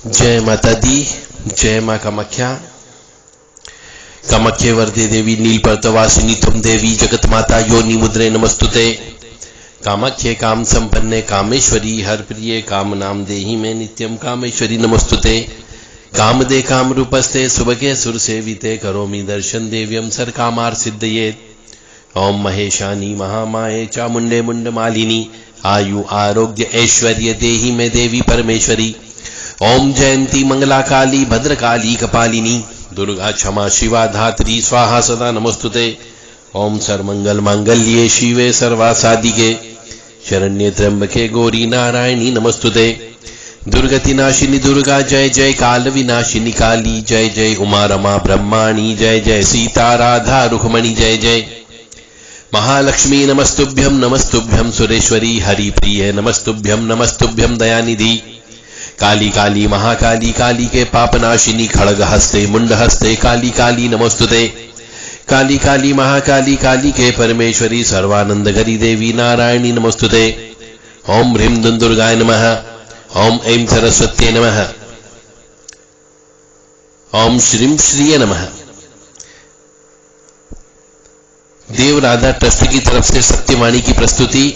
जय माता दी, जय माँ कामाख्या। कामाख्ये वरदे देवी नीलपर्तवासिनी त्वं देवी जगत माता योनि मुद्रे नमस्तुते। कामाख्ये काम संपन्ने कामेश्वरी हर प्रिये काम नाम देहि में नित्यम कामेश्वरी नमस्तुते। कामदे काम रूपस्ते सुभगे सुर सेविते करोमि दर्शन देव्यम सर कामार सिद्धये। ओम महेशानी महामाये चामुंडे मुंड मालिनी आयु आरोग्य ऐश्वर्य देहि में देवी परमेश्वरी। ओम जयंती मंगला काली भद्रकाली कपालिनी दुर्गा क्षमा शिवा धात्री स्वाहा सदा नमस्तुते। ओम सर्वमंगल मांगल्ये शिवे सर्वासादिके शरण्ये त्र्यंबके गौरी नारायणी नमस्तुते। दुर्गति नाशिनी दुर्गा जय जय, काल विनाशिनी काली जय जय, उमा रमा ब्रह्माणी जय जय, सीता राधा रुक्मणी जय जय। महालक्ष्मी नमस्तुभ्यं नमस्तुभ्यं, सुरेश्वरी हरिप्रिय नमस्तुभ्यं नमस्तुभ्यं, दयानिधि काली काली महाकाली काली के पापनाशिनी खड़ग हस्ते मुंड हस्ते काली काली नमस्तुते। काली काली महाकाली काली के परमेश्वरी सर्वानंद घरी देवी नारायणी नमस्तुते। ओम ह्रीं दुर्गाय नमः। ओम ऐं सरस्वत्यै नमः। ओम श्रीं श्रीये नमः। देव राधा ट्रस्ट की तरफ से सत्यवाणी की प्रस्तुति।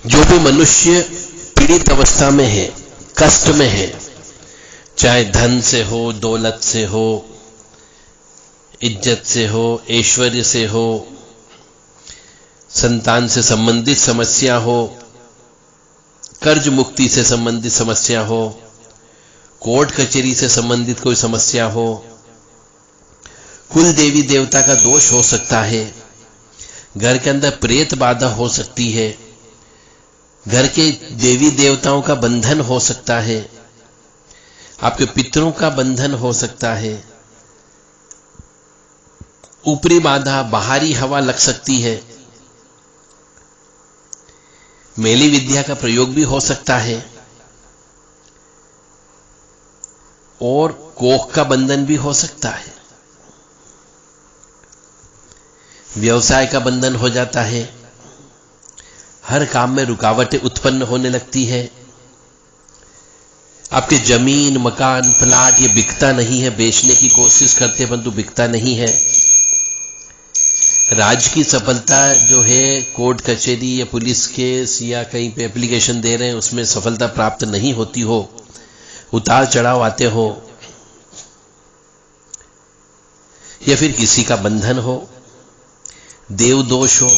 जो भी मनुष्य पीड़ित अवस्था में है, कष्ट में है, चाहे धन से हो, दौलत से हो, इज्जत से हो, ऐश्वर्य से हो, संतान से संबंधित समस्या हो, कर्ज मुक्ति से संबंधित समस्या हो, कोर्ट कचहरी से संबंधित कोई समस्या हो, कुल देवी देवता का दोष हो सकता है, घर के अंदर प्रेत बाधा हो सकती है, घर के देवी देवताओं का बंधन हो सकता है, आपके पितरों का बंधन हो सकता है, ऊपरी बाधा बाहरी हवा लग सकती है, मेली विद्या का प्रयोग भी हो सकता है और कोख का बंधन भी हो सकता है, व्यवसाय का बंधन हो जाता है, हर काम में रुकावटें उत्पन्न होने लगती है, आपके जमीन मकान प्लाट ये बिकता नहीं है, बेचने की कोशिश करते हैं परंतु बिकता नहीं है, राज की सफलता जो है कोर्ट कचहरी या पुलिस केस या कहीं पे एप्लीकेशन दे रहे हैं उसमें सफलता प्राप्त नहीं होती हो, उतार चढ़ाव आते हो, या फिर किसी का बंधन हो, देव दोष हो,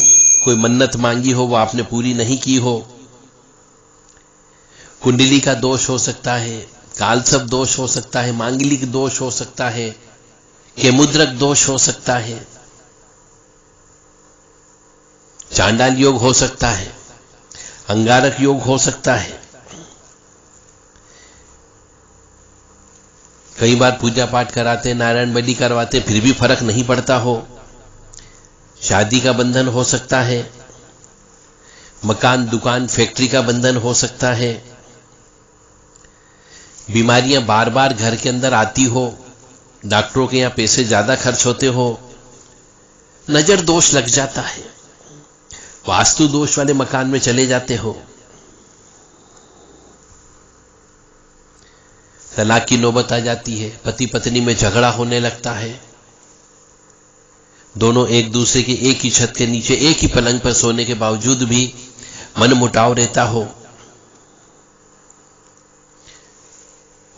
कोई मन्नत मांगी हो वो आपने पूरी नहीं की हो, कुंडली का दोष हो सकता है, कालसर्प दोष हो सकता है, मांगलिक दोष हो सकता है, केमुद्रक दोष हो सकता है, चांडाल योग हो सकता है, अंगारक योग हो सकता है। कई बार पूजा पाठ कराते, नारायण बलि करवाते, फिर भी फर्क नहीं पड़ता हो, शादी का बंधन हो सकता है, मकान दुकान फैक्ट्री का बंधन हो सकता है, बीमारियां बार बार घर के अंदर आती हो, डॉक्टरों के यहां पैसे ज्यादा खर्च होते हो, नजर दोष लग जाता है, वास्तु दोष वाले मकान में चले जाते हो, तलाक की नौबत आ जाती है, पति पत्नी में झगड़ा होने लगता है, दोनों एक दूसरे के एक ही छत के नीचे एक ही पलंग पर सोने के बावजूद भी मन मुटाव रहता हो,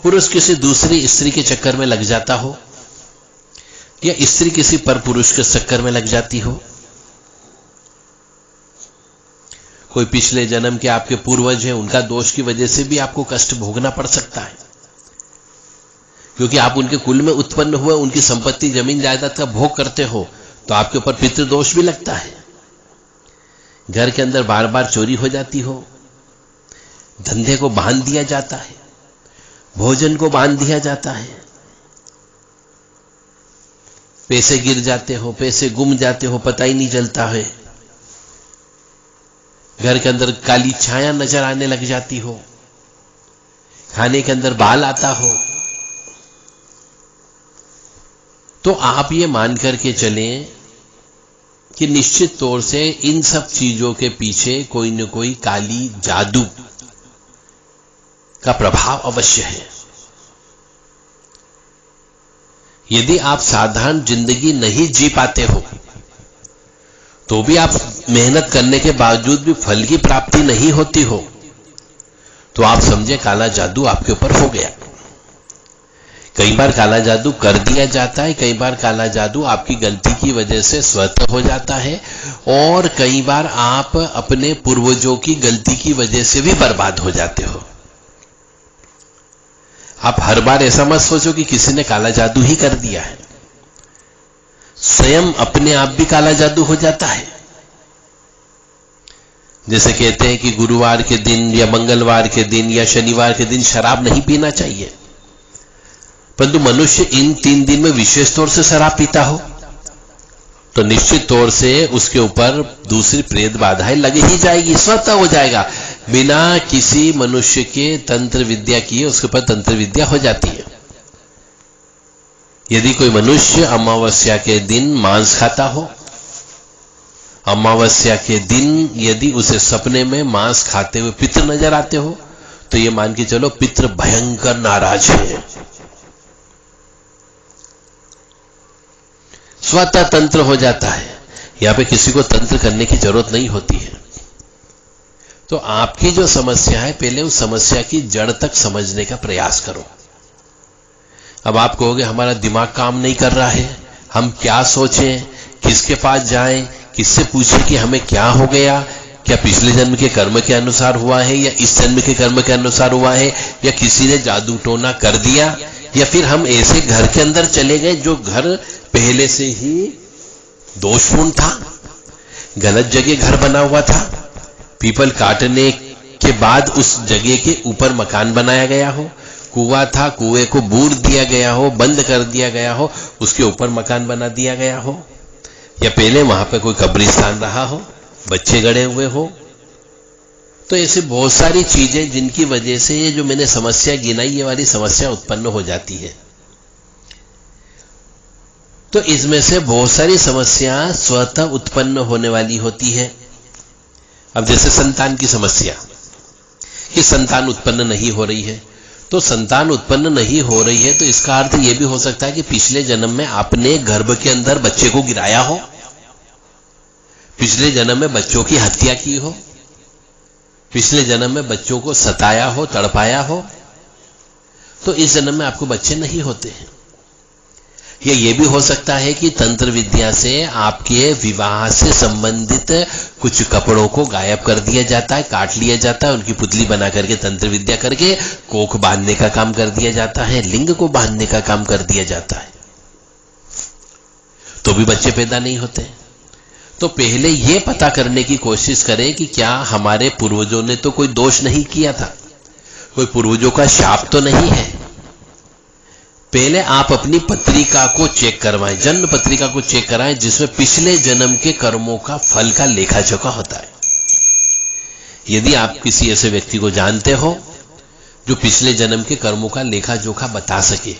पुरुष किसी दूसरी स्त्री के चक्कर में लग जाता हो या स्त्री किसी पर पुरुष के चक्कर में लग जाती हो, कोई पिछले जन्म के आपके पूर्वज हैं उनका दोष की वजह से भी आपको कष्ट भोगना पड़ सकता है, क्योंकि आप उनके कुल में उत्पन्न हुए, उनकी संपत्ति जमीन जायदाद का भोग करते हो तो आपके ऊपर पितृदोष भी लगता है, घर के अंदर बार बार चोरी हो जाती हो, धंधे को बांध दिया जाता है, भोजन को बांध दिया जाता है, पैसे गिर जाते हो, पैसे गुम जाते हो, पता ही नहीं चलता है, घर के अंदर काली छाया नजर आने लग जाती हो, खाने के अंदर बाल आता हो, तो आप ये मान करके चलें कि निश्चित तौर से इन सब चीजों के पीछे कोई न कोई काली जादू का प्रभाव अवश्य है। यदि आप साधारण जिंदगी नहीं जी पाते हो, तो भी आप मेहनत करने के बावजूद भी फल की प्राप्ति नहीं होती हो, तो आप समझे काला जादू आपके ऊपर हो गया। कई बार काला जादू कर दिया जाता है, कई बार काला जादू आपकी गलती की वजह से स्वतः हो जाता है, और कई बार आप अपने पूर्वजों की गलती की वजह से भी बर्बाद हो जाते हो। आप हर बार ऐसा मत सोचो कि किसी ने काला जादू ही कर दिया है। स्वयं अपने आप भी काला जादू हो जाता है। जैसे कहते हैं कि गुरुवार के दिन या मंगलवार के दिन या शनिवार के दिन शराब नहीं पीना चाहिए, परंतु मनुष्य इन 3 दिन में विशेष तौर से शराब पीता हो तो निश्चित तौर से उसके ऊपर दूसरी प्रेत बाधाएं लग ही जाएगी, स्वतः हो जाएगा। बिना किसी मनुष्य के तंत्र विद्या किए उसके ऊपर तंत्र विद्या हो जाती है। यदि कोई मनुष्य अमावस्या के दिन मांस खाता हो, अमावस्या के दिन यदि उसे सपने में मांस खाते हुए पितृ नजर आते हो, तो ये मान के चलो पितृ भयंकर नाराज है। स्वतः तंत्र हो जाता है। यहां पे किसी को तंत्र करने की जरूरत नहीं होती है। तो आपकी जो समस्या है, पहले उस समस्या की जड़ तक समझने का प्रयास करो। अब आप कहोगे हमारा दिमाग काम नहीं कर रहा है, हम क्या सोचें, किसके पास जाएं, किससे पूछें कि हमें क्या हो गया, क्या पिछले जन्म के कर्म के अनुसार हुआ है या इस जन्म के कर्म के अनुसार हुआ है, या किसी ने जादू टोना कर दिया, या फिर हम ऐसे घर के अंदर चले गए जो घर पहले से ही दोषपूर्ण था, गलत जगह घर बना हुआ था, पीपल काटने के बाद उस जगह के ऊपर मकान बनाया गया हो, कुआं था, कुएं को बूर दिया गया हो, बंद कर दिया गया हो, उसके ऊपर मकान बना दिया गया हो, या पहले वहां पे कोई कब्रिस्तान रहा हो, बच्चे गड़े हुए हो। तो ऐसे बहुत सारी चीजें जिनकी वजह से ये जो मैंने समस्या गिनाई, ये वाली समस्या उत्पन्न हो जाती है। तो इसमें से बहुत सारी समस्या स्वतः उत्पन्न होने वाली होती है। अब जैसे संतान की समस्या, कि संतान उत्पन्न नहीं हो रही है, तो संतान उत्पन्न नहीं हो रही है तो इसका अर्थ यह भी हो सकता है कि पिछले जन्म में आपने गर्भ के अंदर बच्चे को गिराया हो, पिछले जन्म में बच्चों की हत्या की हो, पिछले जन्म में बच्चों को सताया हो, तड़पाया हो, तो इस जन्म में आपको बच्चे नहीं होते हैं। या ये भी हो सकता है कि तंत्र विद्या से आपके विवाह से संबंधित कुछ कपड़ों को गायब कर दिया जाता है, काट लिया जाता है, उनकी पुतली बना करके तंत्र विद्या करके कोख बांधने का काम कर दिया जाता है, लिंग को बांधने का काम कर दिया जाता है, तो भी बच्चे पैदा नहीं होते। तो पहले यह पता करने की कोशिश करें कि क्या हमारे पूर्वजों ने तो कोई दोष नहीं किया था, कोई पूर्वजों का शाप तो नहीं है। पहले आप अपनी पत्रिका को चेक करवाएं, जन्म पत्रिका को चेक कराएं, जिसमें पिछले जन्म के कर्मों का फल का लेखा जोखा होता है। यदि आप किसी ऐसे व्यक्ति को जानते हो जो पिछले जन्म के कर्मों का लेखा जोखा बता सके,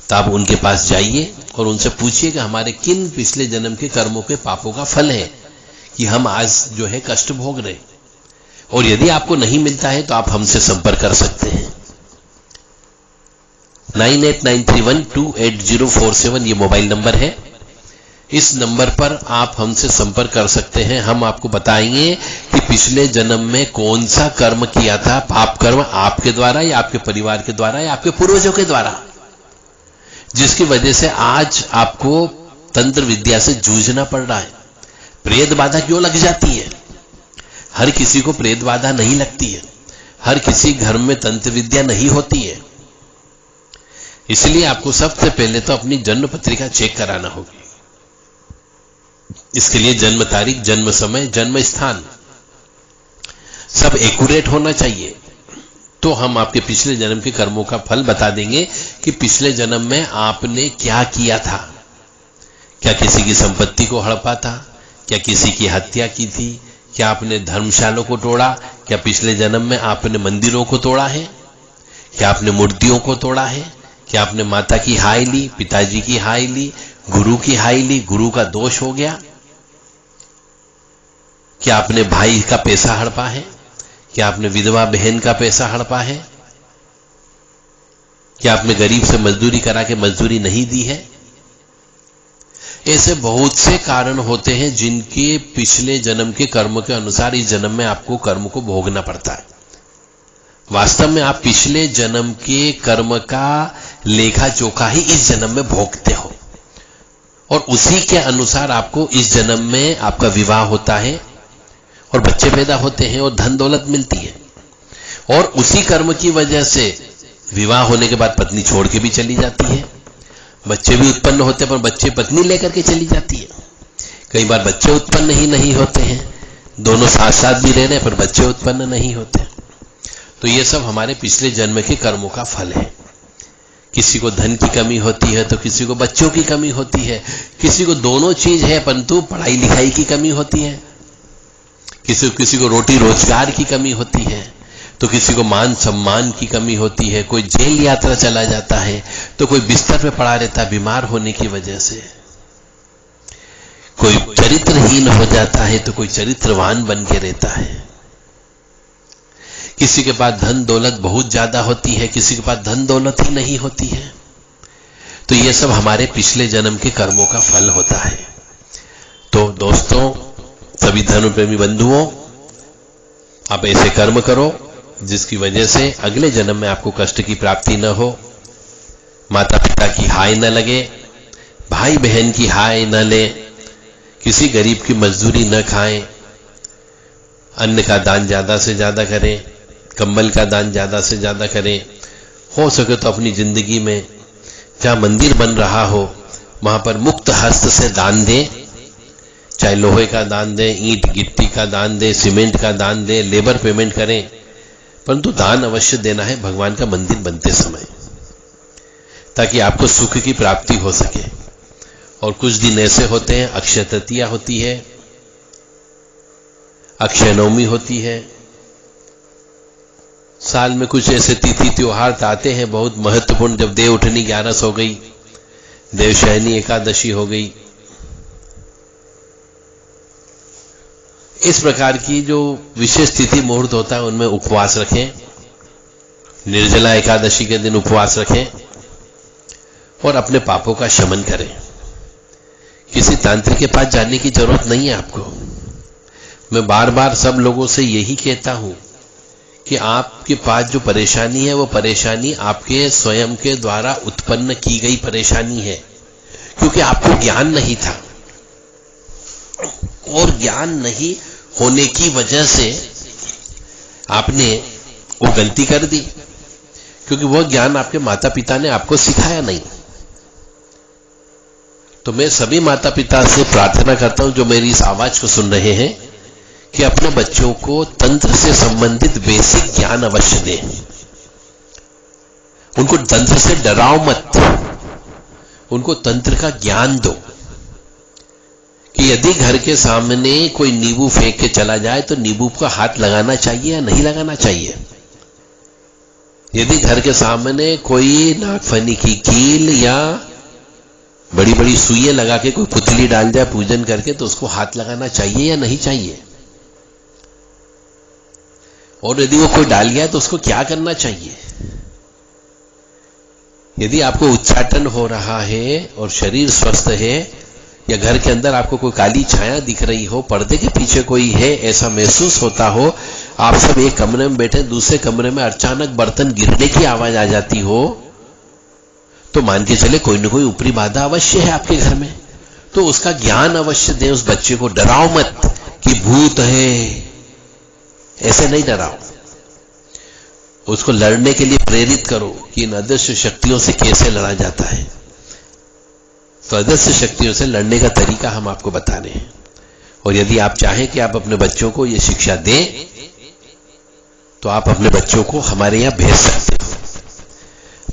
तो आप उनके पास जाइए और उनसे पूछिए कि हमारे किन पिछले जन्म के कर्मों के पापों का फल है कि हम आज जो है कष्ट भोग रहे। और यदि आपको नहीं मिलता है तो आप हमसे संपर्क कर सकते हैं। 9893128047 ये मोबाइल नंबर है। इस नंबर पर आप हमसे संपर्क कर सकते हैं। हम आपको बताएंगे कि पिछले जन्म में कौन सा कर्म किया था, पाप कर्म आपके द्वारा या आपके परिवार के द्वारा या आपके पूर्वजों के द्वारा, जिसकी वजह से आज आपको तंत्र विद्या से जूझना पड़ रहा है। प्रेत बाधा क्यों लग जाती है? हर किसी को प्रेत बाधा नहीं लगती है, हर किसी घर में तंत्र विद्या नहीं होती है। इसलिए आपको सबसे पहले तो अपनी जन्म पत्रिका चेक कराना होगी। इसके लिए जन्म तारीख, जन्म समय, जन्म स्थान सब एक्यूरेट होना चाहिए। तो हम आपके पिछले जन्म के कर्मों का फल बता देंगे कि पिछले जन्म में आपने क्या किया था। क्या किसी की संपत्ति को हड़पा था? क्या किसी की हत्या की थी? क्या आपने धर्मशालों को तोड़ा? क्या पिछले जन्म में आपने मंदिरों को तोड़ा है? क्या आपने मूर्तियों को तोड़ा है? क्या आपने माता की हाय ली, पिताजी की हाय ली, गुरु की हाय ली, गुरु का दोष हो गया? क्या आपने भाई का पैसा हड़पा है? क्या आपने विधवा बहन का पैसा हड़पा है? क्या आपने गरीब से मजदूरी करा के मजदूरी नहीं दी है? ऐसे बहुत से कारण होते हैं जिनके पिछले जन्म के कर्म के अनुसार इस जन्म में आपको कर्म को भोगना पड़ता है। वास्तव में आप पिछले जन्म के कर्म का लेखा जोखा ही इस जन्म में भोगते हो और उसी के अनुसार आपको इस जन्म में आपका विवाह होता है और बच्चे पैदा होते हैं और धन दौलत मिलती है। और उसी कर्म की वजह से विवाह होने के बाद पत्नी छोड़ के भी चली जाती है, बच्चे भी उत्पन्न होते हैं पर बच्चे पत्नी लेकर के चली जाती है। कई बार बच्चे उत्पन्न ही नहीं होते हैं, दोनों साथ साथ भी रह रहे हैं पर बच्चे उत्पन्न नहीं होते। तो ये सब हमारे पिछले जन्म के कर्मों का फल है। किसी को धन की कमी होती है तो किसी को बच्चों की कमी होती है, किसी को दोनों चीज है परंतु पढ़ाई लिखाई की कमी होती है, किसी को रोटी रोजगार की कमी होती है, तो किसी को मान सम्मान की कमी होती है, कोई जेल यात्रा चला जाता है, तो कोई बिस्तर पे पड़ा रहता है बीमार होने की वजह से, कोई चरित्रहीन हो जाता है तो कोई चरित्रवान बन के रहता है। किसी के पास धन दौलत बहुत ज्यादा होती है, किसी के पास धन दौलत ही नहीं होती है। तो ये सब हमारे पिछले जन्म के कर्मों का फल होता है। तो दोस्तों, सभी धर्म प्रेमी बंधुओं, आप ऐसे कर्म करो जिसकी वजह से अगले जन्म में आपको कष्ट की प्राप्ति न हो, माता पिता की हाय न लगे, भाई बहन की हाय न ले, किसी गरीब की मजदूरी न खाएं, अन्न का दान ज्यादा से ज्यादा करें, कंबल का दान ज्यादा से ज्यादा करें। हो सके तो अपनी जिंदगी में जहां मंदिर बन रहा हो वहां पर मुक्त हस्त से दान दें, चाहे लोहे का दान दें, ईंट गिट्टी का दान दें, सीमेंट का दान दें, लेबर पेमेंट करें, परंतु दान अवश्य देना है भगवान का मंदिर बनते समय, ताकि आपको सुख की प्राप्ति हो सके। और कुछ दिन ऐसे होते हैं, अक्षय तृतीया होती है, अक्षय नवमी होती है, साल में कुछ ऐसे तिथि त्योहार आते हैं बहुत महत्वपूर्ण, जब देव उठनी 11 हो गई, देवशयनी एकादशी हो गई, इस प्रकार की जो विशेष तिथि मुहूर्त होता है उनमें उपवास रखें, निर्जला एकादशी के दिन उपवास रखें और अपने पापों का शमन करें। किसी तांत्रिक के पास जाने की जरूरत नहीं है आपको। मैं बार बार सब लोगों से यही कहता हूं कि आपके पास जो परेशानी है वो परेशानी आपके स्वयं के द्वारा उत्पन्न की गई परेशानी है, क्योंकि आपको ज्ञान नहीं था और ज्ञान नहीं होने की वजह से आपने वो गलती कर दी, क्योंकि वो ज्ञान आपके माता पिता ने आपको सिखाया नहीं। तो मैं सभी माता पिता से प्रार्थना करता हूं जो मेरी इस आवाज को सुन रहे हैं कि अपने बच्चों को तंत्र से संबंधित बेसिक ज्ञान अवश्य दें। उनको तंत्र से डराओ मत, उनको तंत्र का ज्ञान दो कि यदि घर के सामने कोई नींबू फेंक के चला जाए तो नींबू का हाथ लगाना चाहिए या नहीं लगाना चाहिए। यदि घर के सामने कोई नागफनी की कील या बड़ी बड़ी सुइयां लगा के कोई पुतली डाल जाए पूजन करके तो उसको हाथ लगाना चाहिए या नहीं चाहिए। और यदि वो कोई डाल गया तो उसको क्या करना चाहिए। यदि आपको उच्चाटन हो रहा है और शरीर स्वस्थ है, या घर के अंदर आपको कोई काली छाया दिख रही हो, पर्दे के पीछे कोई है ऐसा महसूस होता हो, आप सब एक कमरे में बैठे दूसरे कमरे में अचानक बर्तन गिरने की आवाज आ जाती हो, तो मान के चले कोई न कोई ऊपरी बाधा अवश्य है आपके घर में। तो उसका ज्ञान अवश्य दें उस बच्चे को। डराओ मत कि भूत है, ऐसे नहीं डराओ। उसको लड़ने के लिए प्रेरित करो कि इन अदृश्य शक्तियों से कैसे लड़ा जाता है। तो अदृश्य शक्तियों से लड़ने का तरीका हम आपको बता रहे हैं। और यदि आप चाहें कि आप अपने बच्चों को ये शिक्षा दें तो आप अपने बच्चों को हमारे यहां भेज सकते हो।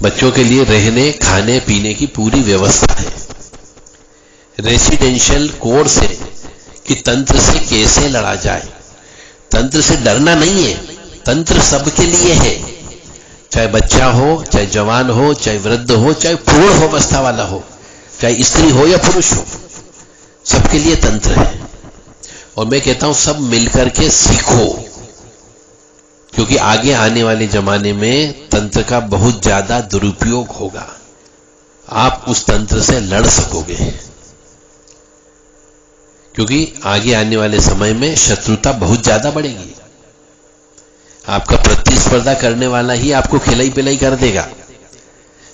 बच्चों के लिए रहने खाने पीने की पूरी व्यवस्था है। रेसिडेंशियल कोर्स है कि तंत्र से कैसे लड़ा जाए। तंत्र से डरना नहीं है, तंत्र सबके लिए है, चाहे बच्चा हो, चाहे जवान हो, चाहे वृद्ध हो, चाहे पूर्ण हो अवस्था वाला हो, चाहे स्त्री हो या पुरुष हो, सबके लिए तंत्र है। और मैं कहता हूं सब मिलकर के सीखो, क्योंकि आगे आने वाले जमाने में तंत्र का बहुत ज्यादा दुरुपयोग होगा, आप उस तंत्र से लड़ सकोगे। क्योंकि आगे आने वाले समय में शत्रुता बहुत ज्यादा बढ़ेगी। आपका प्रतिस्पर्धा करने वाला ही आपको खिलाई पिलाई कर देगा,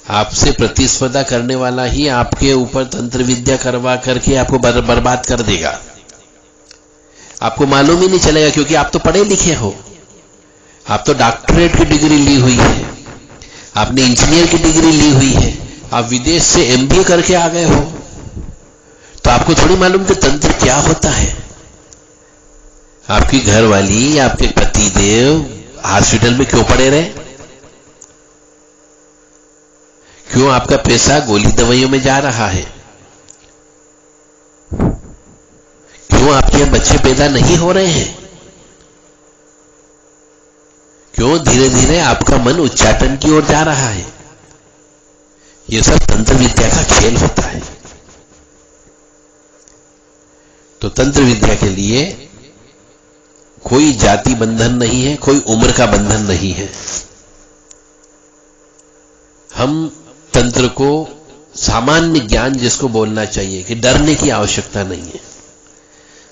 आपसे प्रतिस्पर्धा करने वाला ही आपके ऊपर तंत्र विद्या करवा करके आपको बर्बाद कर देगा। आपको मालूम ही नहीं चलेगा, क्योंकि आप तो पढ़े लिखे हो, आप तो डॉक्टरेट की डिग्री ली हुई है, आपने इंजीनियर की डिग्री ली हुई है, आप विदेश से एमबीए करके आ गए हो, तो आपको थोड़ी मालूम कि तंत्र क्या होता है। आपकी घरवाली, आपके पतिदेव हॉस्पिटल में क्यों पड़े रहे? क्यों आपका पैसा गोली दवाइयों में जा रहा है? क्यों आपके यहाँ बच्चे पैदा नहीं हो रहे हैं? क्यों धीरे धीरे आपका मन उच्चाटन की ओर जा रहा है? यह सब तंत्र विद्या का खेल होता है। तो तंत्र विद्या के लिए कोई जाति बंधन नहीं है, कोई उम्र का बंधन नहीं है। हम तंत्र को सामान्य ज्ञान जिसको बोलना चाहिए कि डरने की आवश्यकता नहीं है।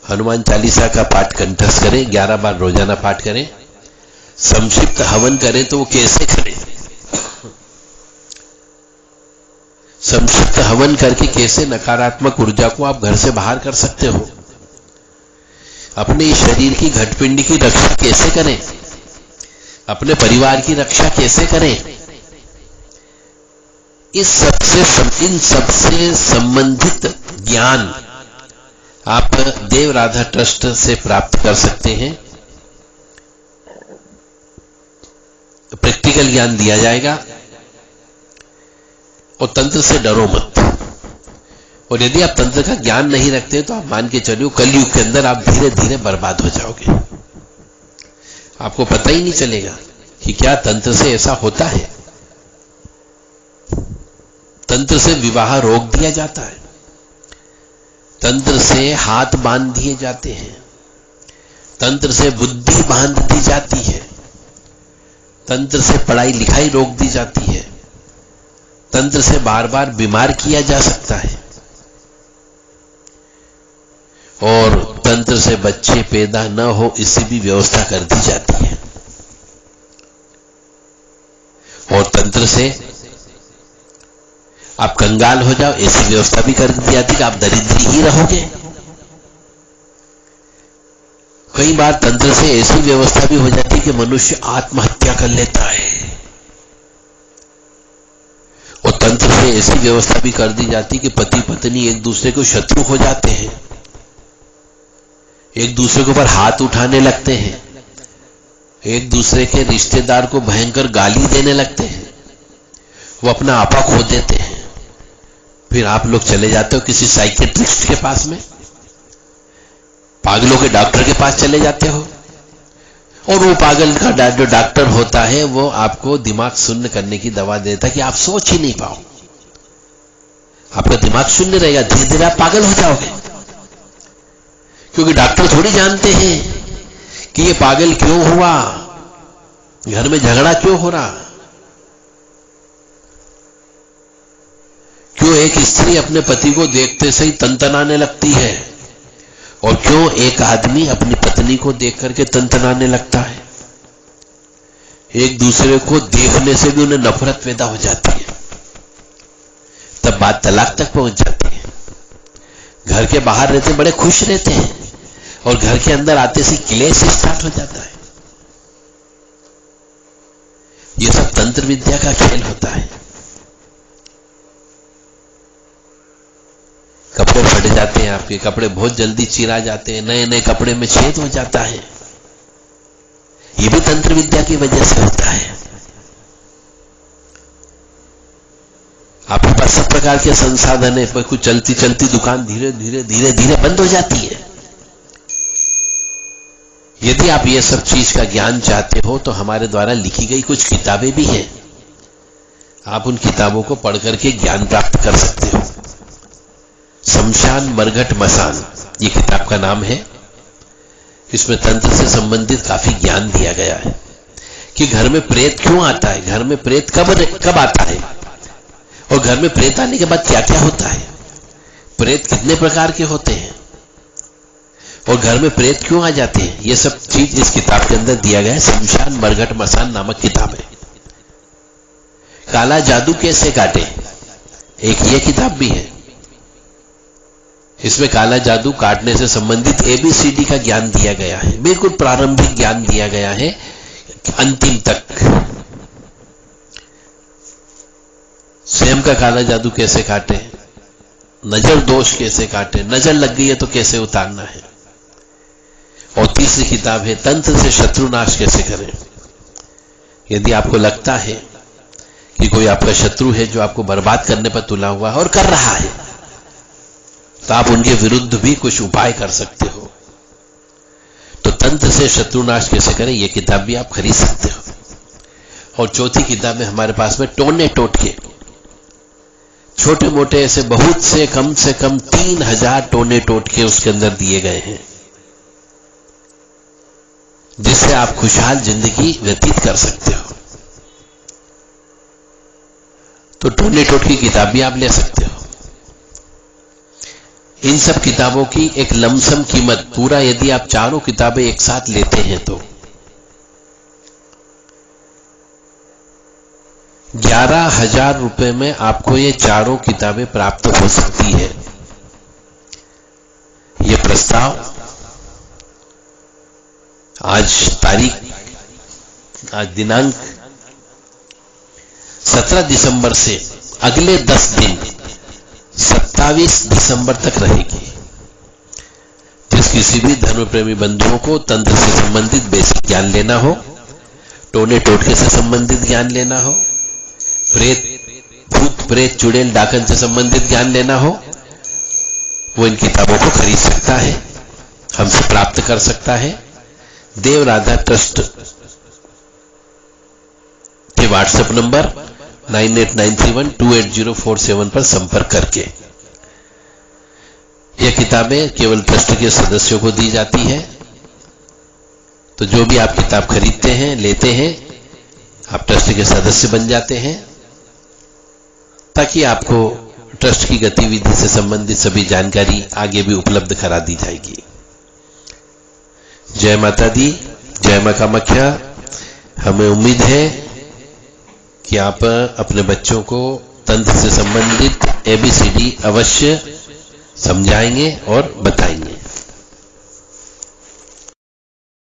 हनुमान चालीसा का पाठ कंठस्थ करें, 11 बार रोजाना पाठ करें, संक्षिप्त हवन करें। तो वो कैसे करें? संक्षिप्त हवन करके कैसे नकारात्मक ऊर्जा को आप घर से बाहर कर सकते हो? अपने शरीर की घटपिंडी की रक्षा कैसे करें? अपने परिवार की रक्षा कैसे करें? इन सबसे संबंधित ज्ञान आप देव राधा ट्रस्ट से प्राप्त कर सकते हैं। प्रैक्टिकल ज्ञान दिया जाएगा और तंत्र से डरो मत। और यदि आप तंत्र का ज्ञान नहीं रखते तो आप मान के चलिए कलयुग के अंदर आप धीरे धीरे बर्बाद हो जाओगे। आपको पता ही नहीं चलेगा कि क्या तंत्र से ऐसा होता है। तंत्र से विवाह रोक दिया जाता है, तंत्र से हाथ बांध दिए जाते हैं, तंत्र से बुद्धि बांध दी जाती है, तंत्र से पढ़ाई लिखाई रोक दी जाती है, तंत्र से बार बार बीमार किया जा सकता है, और तंत्र से बच्चे पैदा न हो इससे भी व्यवस्था कर दी जाती है। और तंत्र से आप कंगाल हो जाओ ऐसी व्यवस्था भी कर दी जाती कि आप दरिद्री ही रहोगे। कई बार तंत्र से ऐसी व्यवस्था भी हो जाती है कि मनुष्य आत्महत्या कर लेता है। और तंत्र से ऐसी व्यवस्था भी कर दी जाती कि पति पत्नी एक दूसरे को शत्रु हो जाते हैं, एक दूसरे के ऊपर हाथ उठाने लगते हैं, एक दूसरे के रिश्तेदार को भयंकर गाली देने लगते हैं, वो अपना आपा खो देते हैं। फिर आप लोग चले जाते हो किसी साइकेट्रिस्ट के पास में, पागलों के डॉक्टर के पास चले जाते हो, और वो पागल का जो डॉक्टर होता है वो आपको दिमाग शून्य करने की दवा देता है कि आप सोच ही नहीं पाओ। आपका दिमाग शून्य रहेगा, धीरे धीरे आप पागल हो जाओगे। क्योंकि डॉक्टर थोड़ी जानते हैं कि ये पागल क्यों हुआ, घर में झगड़ा क्यों हो रहा, क्यों एक स्त्री अपने पति को देखते से ही तनतनाने लगती है, और क्यों एक आदमी अपनी पत्नी को देख करके तनतनाने लगता है। एक दूसरे को देखने से भी उन्हें नफरत पैदा हो जाती है, तब बात तलाक तक पहुंच जाती है। घर के बाहर रहते बड़े खुश रहते हैं, और घर के अंदर आते से क्लेश स्टार्ट हो जाता है। यह सब तंत्र विद्या का खेल होता है। कपड़े फट जाते हैं, आपके कपड़े बहुत जल्दी चिरा जाते हैं, नए नए कपड़े में छेद हो जाता है। यह भी तंत्र विद्या की वजह से होता है। आपके पास सब प्रकार के संसाधन है, पर कुछ चलती चलती दुकान धीरे धीरे धीरे धीरे बंद हो जाती है। यदि आप ये सब चीज का ज्ञान चाहते हो तो हमारे द्वारा लिखी गई कुछ किताबें भी हैं, आप उन किताबों को पढ़ करके ज्ञान प्राप्त कर सकते हो। शमशान मरघट मसान ये किताब का नाम है। इसमें तंत्र से संबंधित काफी ज्ञान दिया गया है। कि घर में प्रेत क्यों आता है, घर में प्रेत कब आता है, और घर में प्रेत आने के बाद क्या क्या होता है, प्रेत कितने प्रकार के होते हैं, और घर में प्रेत क्यों आ जाते हैं, ये सब चीज इस किताब के अंदर दिया गया है। शमशान मरघट मसान नामक किताब है। काला जादू कैसे काटे, एक ये किताब भी है। इसमें काला जादू काटने से संबंधित ABCD का ज्ञान दिया गया है, बिल्कुल प्रारंभिक ज्ञान दिया गया है अंतिम तक। स्वयं का काला जादू कैसे काटे, नजर दोष कैसे काटे, नजर लग गई है तो कैसे उतारना है। और तीसरी किताब है तंत्र से शत्रुनाश कैसे करें। यदि आपको लगता है कि कोई आपका शत्रु है जो आपको बर्बाद करने पर तुला हुआ है और कर रहा है, तो आप उनके विरुद्ध भी कुछ उपाय कर सकते हो। तो तंत्र से शत्रुनाश कैसे करें, यह किताब भी आप खरीद सकते हो। और चौथी किताब है हमारे पास में टोने टोटके, छोटे मोटे ऐसे बहुत से कम 3000 टोने टोटके उसके अंदर दिए गए हैं, जिससे आप खुशहाल जिंदगी व्यतीत कर सकते हो। तो टोने टोटके किताब भी आप ले सकते हो। इन सब किताबों की एक लमसम कीमत, पूरा यदि आप चारों किताबें एक साथ लेते हैं तो 11,000 रुपए में आपको ये चारों किताबें प्राप्त हो सकती है। ये प्रस्ताव आज दिनांक 17 दिसंबर से अगले 10 दिन 27 दिसंबर तक रहेगी। जिस किसी भी धर्म प्रेमी बंधुओं को तंत्र से संबंधित बेसिक ज्ञान लेना हो, टोने टोटके से संबंधित ज्ञान लेना हो, भूत प्रेत चुड़ैल डाकन से संबंधित ज्ञान लेना हो, वो इन किताबों को खरीद सकता है, हमसे प्राप्त कर सकता है। देव राधा ट्रस्ट के व्हाट्सएप नंबर 9893128047 पर संपर्क करके। यह किताबें केवल ट्रस्ट के सदस्यों को दी जाती है। तो जो भी आप किताब खरीदते हैं, लेते हैं, आप ट्रस्ट के सदस्य बन जाते हैं, ताकि आपको ट्रस्ट की गतिविधि से संबंधित सभी जानकारी आगे भी उपलब्ध करा दी जाएगी। जय माता दी, जय मां कामाख्या। हमें उम्मीद है कि आप अपने बच्चों को तंत्र से संबंधित ABCD अवश्य समझाएंगे और बताएंगे।